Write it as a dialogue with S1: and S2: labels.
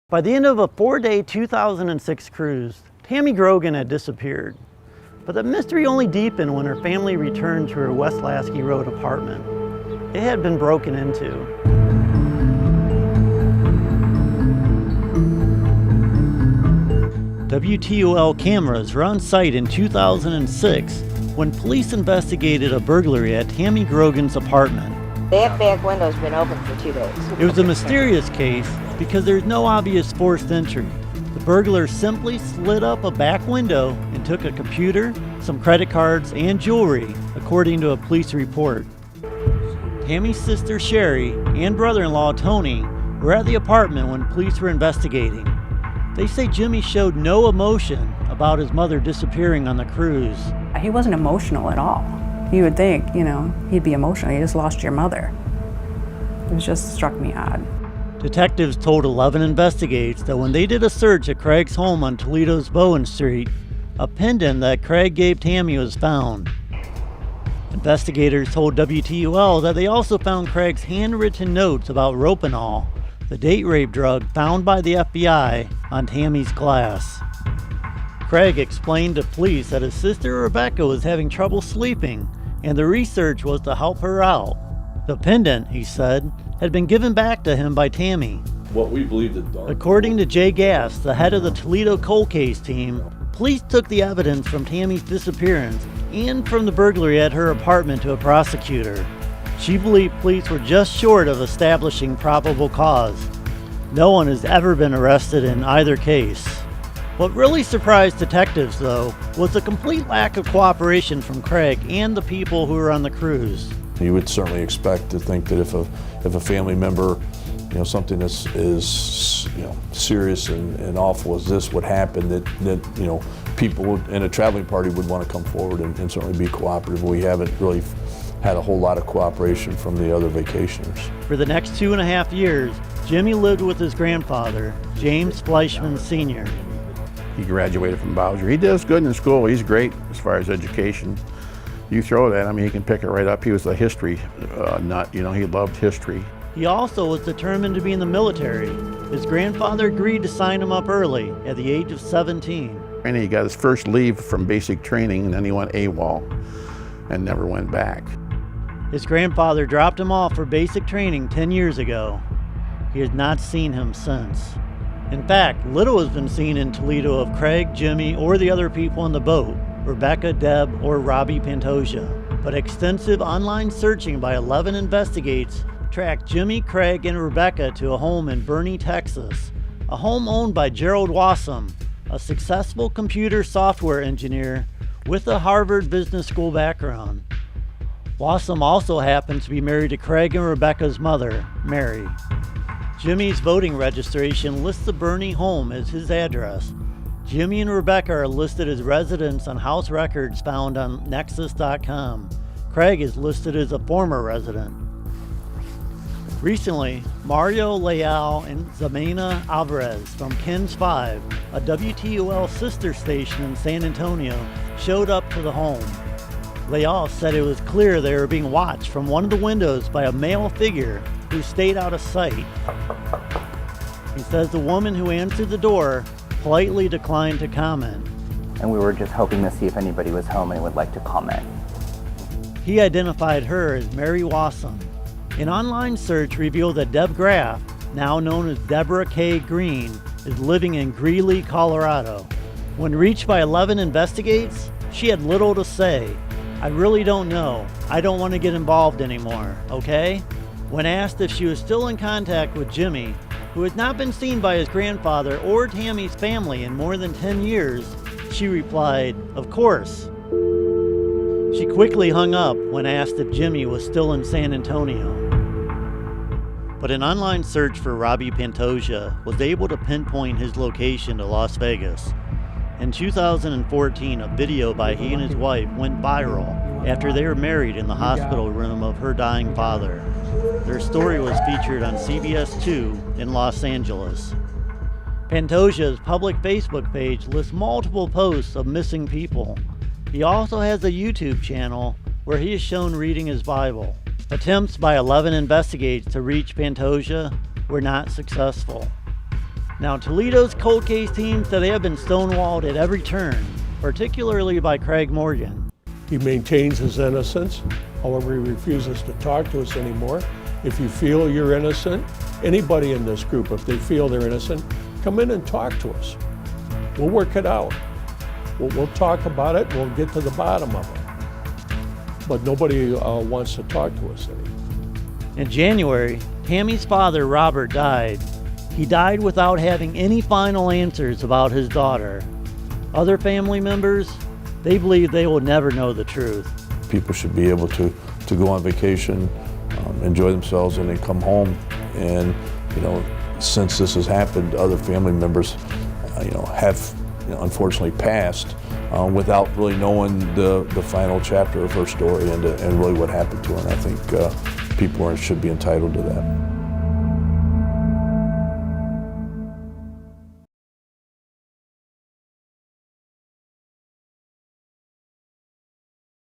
S1: By the end of a 4-day 2006 cruise, Tammy Grogan had disappeared. But the mystery only deepened when her family returned to her West Lasky Road apartment. It had been broken into. WTOL cameras were on site in 2006 when police investigated a burglary at Tammy Grogan's apartment.
S2: That back window's been open for 2 days.
S1: It was a mysterious case because there's no obvious forced entry. The burglar simply slid up a back window and took a computer, some credit cards, and jewelry, according to a police report. Tammy's sister Sherry and brother-in-law Tony were at the apartment when police were investigating. They say Jimmy showed no emotion about his mother disappearing on the cruise.
S3: He wasn't emotional at all. You would think, he'd be emotional. You just lost your mother. It just struck me odd.
S1: Detectives told 11 Investigates that when they did a search at Craig's home on Toledo's Bowen Street, a pendant that Craig gave Tammy was found. Investigators told WTOL that they also found Craig's handwritten notes about Ropanol, the date rape drug found by the FBI on Tammy's glass. Craig explained to police that his sister Rebecca was having trouble sleeping, and the research was to help her out. The pendant, he said, had been given back to him by Tammy.
S4: What we believe that
S1: According to Jay Gass, the head of the Toledo cold case team, police took the evidence from Tammy's disappearance and from the burglary at her apartment to a prosecutor. She believed police were just short of establishing probable cause. No one has ever been arrested in either case. What really surprised detectives, though, was the complete lack of cooperation from Craig and the people who were on the cruise.
S4: you would certainly expect to think that if a family member, something as serious and awful as this would happen, that people in a traveling party would want to come forward and certainly be cooperative. We haven't really had a whole lot of cooperation from the other vacationers.
S1: For the next 2.5 years, Jimmy lived with his grandfather, James Fleischman Sr.
S5: He graduated from Bowser. He does good in school. He's great as far as education. You throw that, he can pick it right up. He was a history nut, he loved history.
S1: He also was determined to be in the military. His grandfather agreed to sign him up early at the age of 17.
S5: And he got his first leave from basic training, and then he went AWOL and never went back.
S1: His grandfather dropped him off for basic training 10 years ago. He has not seen him since. In fact, little has been seen in Toledo of Craig, Jimmy, or the other people on the boat, Rebecca, Deb, or Robbie Pantoja. But extensive online searching by 11 Investigates tracked Jimmy, Craig, and Rebecca to a home in Boerne, Texas, a home owned by Gerald Wassum, a successful computer software engineer with a Harvard Business School background. Wassum also happens to be married to Craig and Rebecca's mother, Mary. Jimmy's voting registration lists the Boerne home as his address. Jimmy and Rebecca are listed as residents on house records found on Nexus.com. Craig is listed as a former resident. Recently, Mario Leal and Zamena Alvarez from Ken's 5, a WTOL sister station in San Antonio, showed up to the home. Leal said it was clear they were being watched from one of the windows by a male figure who stayed out of sight. He says the woman who answered the door politely declined to comment.
S6: And we were just hoping to see if anybody was home and would like to comment.
S1: He identified her as Mary Wassum. An online search revealed that Deb Graff, now known as Deborah K. Green, is living in Greeley, Colorado. When reached by 11 Investigates, she had little to say. "I really don't know. I don't want to get involved anymore, okay?" When asked if she was still in contact with Jimmy, who had not been seen by his grandfather or Tammy's family in more than 10 years, she replied, "Of course." She quickly hung up when asked if Jimmy was still in San Antonio. But an online search for Robbie Pantoja was able to pinpoint his location to Las Vegas. In 2014, a video by he and his wife went viral after they were married in the hospital room of her dying father. Their story was featured on CBS 2 in Los Angeles. Pantoja's public Facebook page lists multiple posts of missing people. He also has a YouTube channel where he is shown reading his Bible. Attempts by 11 Investigates to reach Pantoja were not successful. Now, Toledo's cold case team said they have been stonewalled at every turn, particularly by Craig Morgan.
S7: He maintains his innocence. However, he refuses to talk to us anymore. If you feel you're innocent, anybody in this group, if they feel they're innocent, come in and talk to us. We'll work it out. We'll talk about it. We'll get to the bottom of it. But nobody wants to talk to us anymore.
S1: In January, Tammy's father, Robert, died. He died without having any final answers about his daughter. Other family members, they believe they will never know the truth.
S4: People should be able to go on vacation, enjoy themselves, and then come home. And since this has happened, other family members, have unfortunately passed without really knowing the final chapter of her story and really what happened to her. And I think people should be entitled to that.